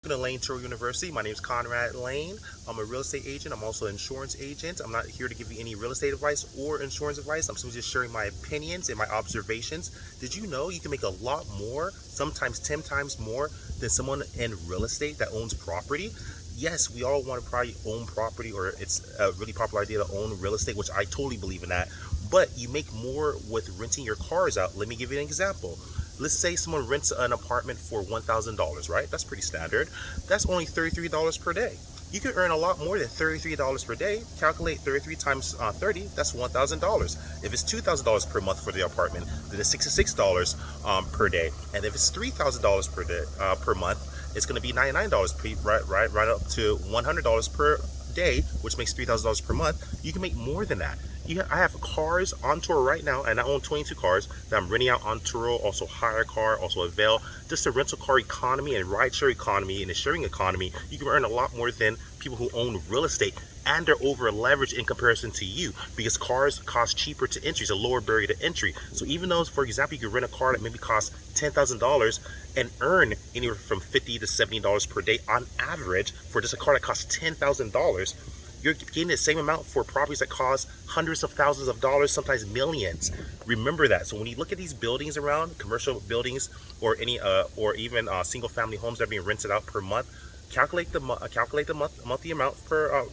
Welcome to Lane Turo University. My name is Conrad Layn. I'm a real estate agent. I'm also an insurance agent. I'm not here to give you any real estate advice or insurance advice. I'm simply just sharing my opinions and my observations. Did you know you can make a lot more, sometimes 10 times more, than someone in real estate that owns property? Yes, we all want to probably own property, or it's a really popular idea to own real estate, which I totally believe in that. But you make more with renting your cars out. Let me give you an example. Let's say someone rents an apartment for $1,000, right? That's pretty standard. That's only $33 per day. You can earn a lot more than $33 per day. Calculate 33 times 30, that's $1,000. If it's $2,000 per month for the apartment, then it's $66 per day. And if it's $3,000 per day per month, it's going to be $99 right up to $100 per day, which makes $3,000 per month. You can make more than that. I have cars on tour right now, and I own 22 cars that I'm renting out on Turo, also hire car, also Avail. Just the rental car economy and rideshare economy and the sharing economy, you can earn a lot more than people who own real estate, and they're over leveraged in comparison to you because cars cost cheaper to entry. It's a lower barrier to entry. So even though, for example, you could rent a car that maybe costs $10,000 and earn anywhere from $50 to $70 per day on average for just a car that costs $10,000, you're getting the same amount for properties that cost hundreds of thousands of dollars, sometimes millions. Remember that. So when you look at these buildings around, commercial buildings, or any or even single-family homes that are being rented out per month, calculate the monthly amount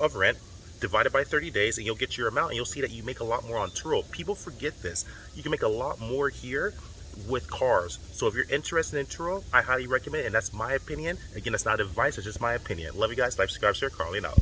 of rent, divided by 30 days, and you'll get your amount, and you'll see that you make a lot more on Turo. People forget this. You can make a lot more here with cars. So if you're interested in Turo, I highly recommend it, and that's my opinion. Again, that's not advice, it's just my opinion. Love you guys. Like, subscribe, share. Carly out.